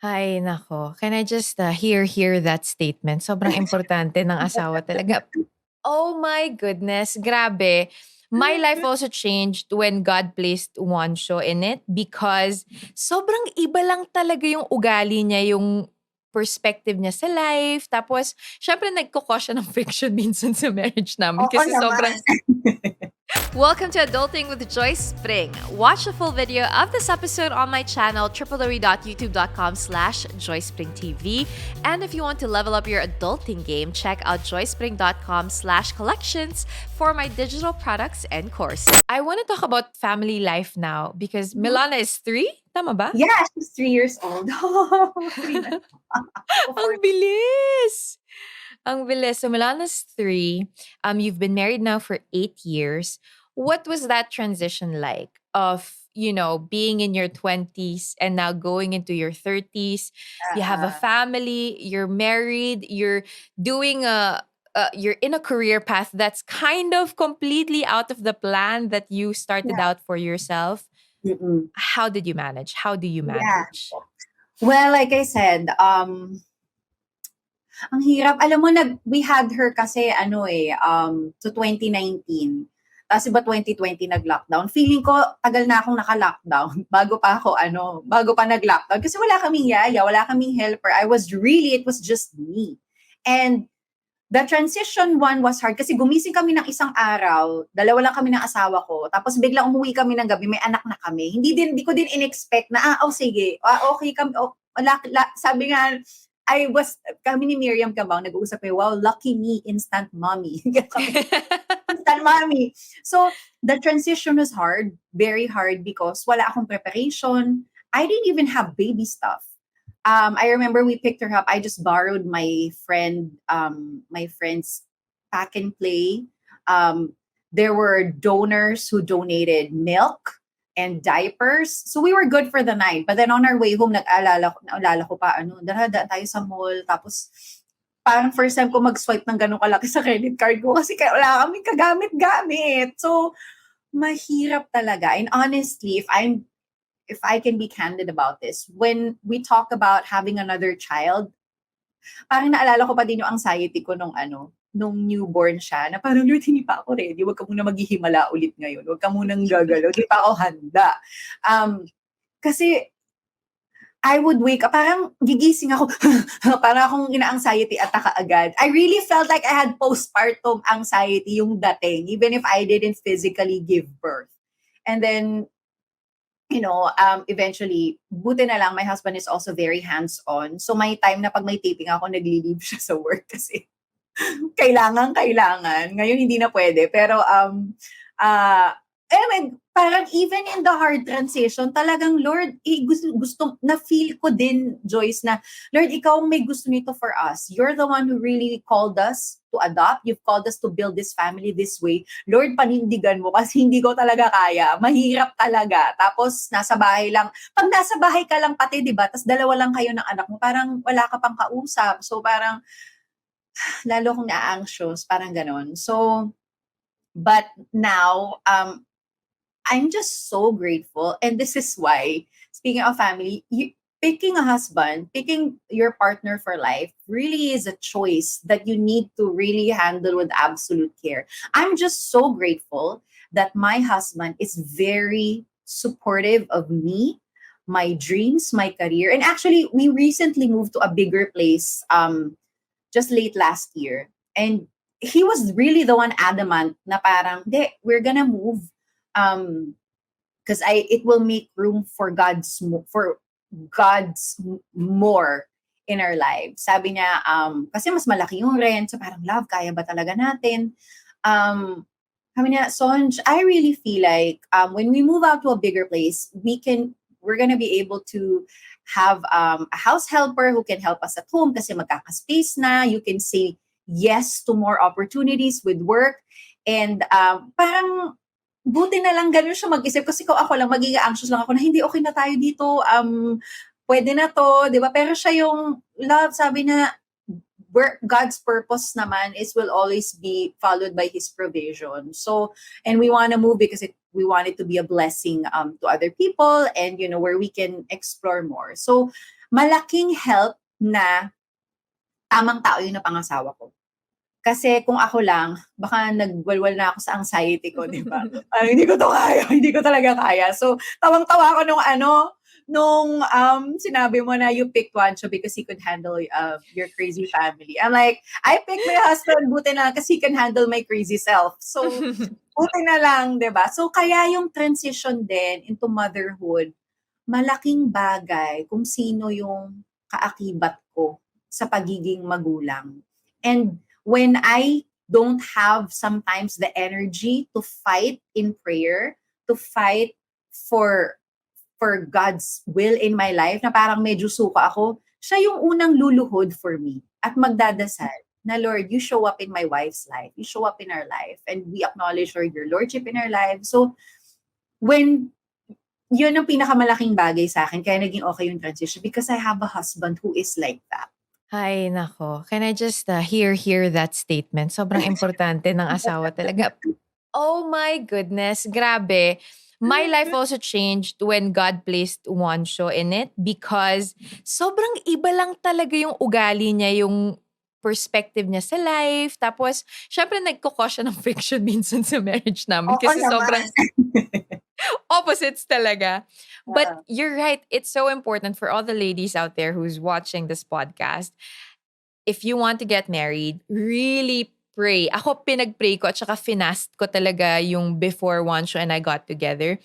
Ay nako, can I just, hear that statement? Sobrang importante ng asawa talaga. Oh my goodness, grabe. My life also changed when God placed one show in it because sobrang iba lang talaga yung ugali niya, yung perspective niya sa life. Tapos siyempre nagko-cause siya ng friction minsan sa marriage namin Oo kasi naman. sobrang. Welcome to Adulting with Joyce Pring. Watch the full video of this episode on my channel, www.youtube.com/JoycePringTV. And if you want to level up your adulting game, check out joycepring.com/collections for my digital products and courses. I want to talk about family life now because Mhm. Milana is 3. Tama ba? Yeah, she's 3 years old. 3 na. Ako Ang 4. bilis! Ang bilis. So Milana's 3. You've been married now for 8 years. What was that transition like of, being in your 20s and now going into your 30s? You have a Oo. family, you're married, doing you're in a career path that's kind of completely out of the plan that you started Yeah. out for yourself. Mm. How did you manage? How do you Yeah. manage? Well, like I said, ang hirap. Alam mo, we had her kasi to 2019. Tapos iba 2020 nag-lockdown. Feeling ko, tagal na akong naka-lockdown bago pa nag-lockdown. Kasi wala kaming yaya, wala kaming helper. It was just me. And the transition one was hard kasi gumising kami ng isang araw, dalawa lang kami ng asawa ko, tapos biglang umuwi kami ng gabi, may anak na kami. Hindi ko din in-expect na, sige, okay kami, sabi nga, kami ni Miriam Cabang, nag-uusap kayo, wow, lucky me, instant mommy. Instant mommy. So, the transition was hard, very hard because wala akong preparation. I didn't even have baby stuff. I remember we picked her up. I just borrowed my friend's pack and play. There were donors who donated milk and diapers. So we were good for the night. But then on our way home, naalala ko pa, daan tayo sa mall. Tapos, parang first time ko mag-swipe ng ganun kalaki sa credit card ko kasi wala kaming kagamit-gamit. So, mahirap talaga. And honestly, if I can be candid about this, when we talk about having another child, parang naalala ko pa din yung anxiety ko nung newborn siya, na parang, Lord, hindi pa ako ready. Huwag ka muna maghihimala ulit ngayon. Huwag ka munang gagalaw. Hindi pa ako handa. Kasi I would wake up, parang gigising ako, parang akong ina-anxiety attack agad. I really felt like I had postpartum anxiety yung dating, even if I didn't physically give birth. And then, eventually, buti na lang, my husband is also very hands-on. So may time na pag may taping ako, nagli-leave siya sa work kasi kailangan. Ngayon hindi na pwede. Pero, parang even in the hard transition, talagang, Lord, gusto, na-feel ko din, Joyce, na, Lord, ikaw ang may gusto nito for us. You're the one who really called us to adopt. You've called us to build this family this way. Lord, panindigan mo kasi hindi ko talaga kaya. Mahirap talaga. Tapos, nasa bahay lang. Pag nasa bahay ka lang pati, di ba? Tapos dalawa lang kayo ng anak mo, parang wala ka pang kausap. So, parang, lalo kong na-anxious, parang ganon. So, but now, I'm just so grateful. And this is why, speaking of family, picking a husband, picking your partner for life really is a choice that you need to really handle with absolute care. I'm just so grateful that my husband is very supportive of me, my dreams, my career. And actually, we recently moved to a bigger place just late last year. And he was really the one adamant na parang, we're gonna move because it will make room for God's more in our lives. Sabi niya, kasi mas malaki yung rent, so parang, love, kaya ba talaga natin? Sabi niya, Sonj, I really feel like when we move out to a bigger place, we're gonna be able to have a house helper who can help us at home kasi magkaka-space na. You can say yes to more opportunities with work. And parang buti na lang ganun siya mag-isip kasi kung ako lang, magiging anxious lang ako na hindi, okay na tayo dito, pwede na to, di ba? Pero siya yung, love, sabi na, God's purpose naman will always be followed by His provision. So, and we want to move because we want it to be a blessing to other people and, where we can explore more. So, malaking help na tamang tao yung napangasawa ko. Kasi kung ako lang, baka nagwalwal na ako sa anxiety ko, di ba? Parang hindi ko to kaya, hindi ko talaga kaya. So, tawang-tawa ako nung sinabi mo na you picked Juancho because he could handle your crazy family. I'm like, I picked my husband, buti na kasi he can handle my crazy self. So, buti na lang, di ba? So, kaya yung transition din into motherhood, malaking bagay kung sino yung kaakibat ko sa pagiging magulang. And when I don't have sometimes the energy to fight in prayer, to fight for for God's will in my life, na parang medyo suka ako, siya yung unang luluhod for me at magdadasal na, Lord, you show up in my wife's life, you show up in our life, and we acknowledge, Lord, your Lordship in our life. So, when yun ang pinakamalaking bagay sa akin, kaya naging okay yung transition because I have a husband who is like that. Ay nako, can I just, hear that statement? Sobrang importante ng asawa talaga. Oh my goodness, grabe. My life also changed when God placed Juancho in it because sobrang iba lang talaga yung ugali niya, yung perspective niya sa life. Tapos, syempre nagko-cause siya ng friction minsan sa marriage namin Oo kasi naman. sobrang opposites talaga. But Oo. you're right. It's so important for all the ladies out there who's watching this podcast. If you want to get married, really pray. Ako pinag-pray ko at saka finast ko talaga yung before Juancho and I got together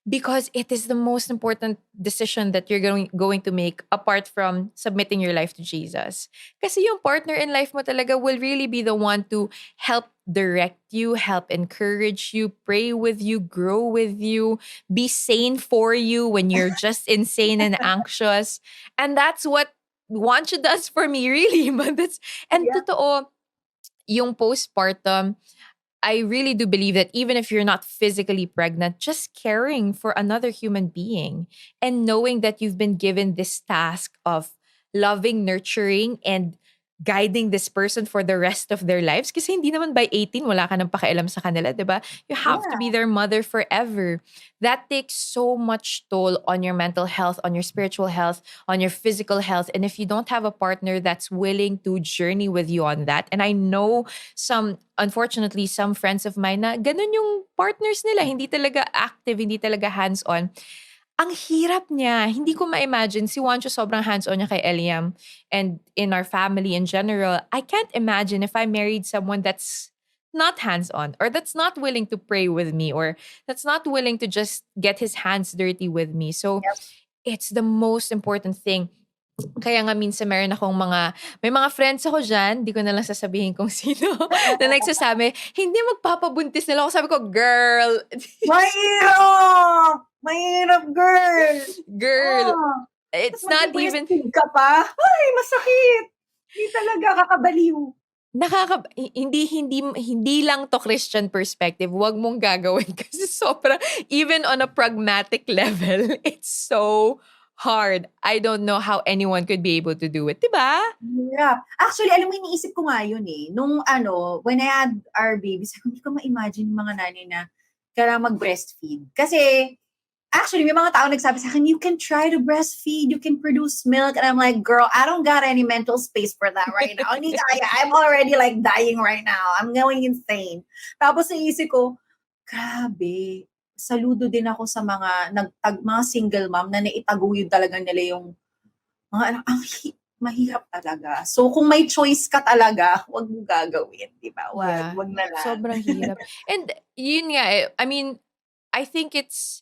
because it is the most important decision that you're going to make apart from submitting your life to Jesus. Kasi yung partner in life mo talaga will really be the one to help direct you, help encourage you, pray with you, grow with you, be sane for you when you're just insane and anxious. And that's what Juancho does for me, really. But that's, and Yeah. totoo, yung postpartum, I really do believe that even if you're not physically pregnant, just caring for another human being and knowing that you've been given this task of loving, nurturing, and guiding this person for the rest of their lives. Kasi hindi naman by 18, wala ka nang pakialam sa kanila, di ba? You have to be Yeah. their mother forever. That takes so much toll on your mental health, on your spiritual health, on your physical health. And if you don't have a partner that's willing to journey with you on that, and I know unfortunately, some friends of mine na ganun yung partners nila, hindi talaga active, hindi talaga hands-on. Ang hirap niya. Hindi ko ma-imagine. Si Juancho sobrang hands-on niya kay Eliam and in our family in general. I can't imagine if I married someone that's not hands-on or that's not willing to pray with me or that's not willing to just get his hands dirty with me. So, Yep. it's the most important thing. Kaya nga minsan meron akong may mga friends ako diyan, di ko na lang sasabihin kung sino, na nagsasabi, "Hindi magpapabuntis nila ako." Sabi ko, "Girl, Mahirap! Mahirap, girl! girl, Oh. Tapos it's not even magbe-breastfeed ka pa? Ay, masakit! Hindi talaga, kakabaliw. hindi lang to Christian perspective. Wag mong gagawin kasi sobra even on a pragmatic level, it's so hard. I don't know how anyone could be able to do it, 'di ba? Hirap. Actually, alam mo, iniisip ko nga yun eh. Nung when I had our babies, hindi ko ma-imagine yung mga nanay na kailangan mag-breastfeed. Kasi, actually, may mga tao nagsabi sa akin, you can try to breastfeed, you can produce milk. And I'm like, girl, I don't got any mental space for that right now. Hindi kaya. I'm already like dying right now. I'm going insane. Tapos naisip ko, grabe, saludo din ako sa mga single mom na naitaguyod talaga nila yung mga anak. Mahirap talaga. So, kung may choice ka talaga, wag mo gagawin, di ba? Yeah, Wag na lang. sobrang hirap. And yun nga eh, I mean, I think that's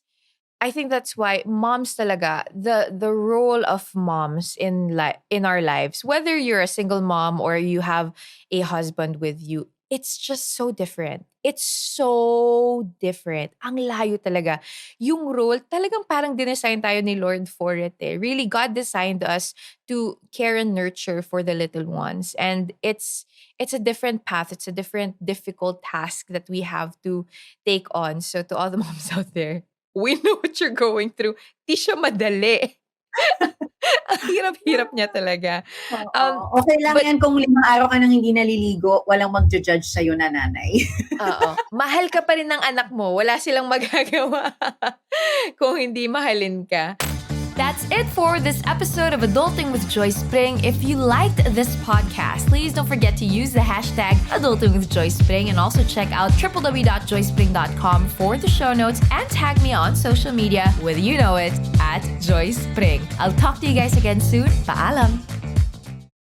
why moms talaga, the role of moms in our lives, whether you're a single mom or you have a husband with you, it's just so different. It's so different. Ang layo talaga. Yung role, talagang parang dinesign tayo ni Lord for it eh. Really, God designed us to care and nurture for the little ones. And it's a different path. It's a different difficult task that we have to take on. So to all the moms out there, we know what you're going through. Di siya madali. Ang hirap-hirap niya talaga. Oo. Okay lang But yan kung 5 araw ka nang hindi naliligo, walang magju-judge sa'yo na nanay. oo, mahal ka pa rin ng anak mo. Wala silang magagawa kung hindi mahalin ka. That's it for this episode of Adulting with Joyce Pring. If you liked this podcast, please don't forget to use the hashtag Adulting with Joyce Pring and also check out www.joycepring.com for the show notes and tag me on social media with you know it at Joyce Pring. I'll talk to you guys again soon. Paalam!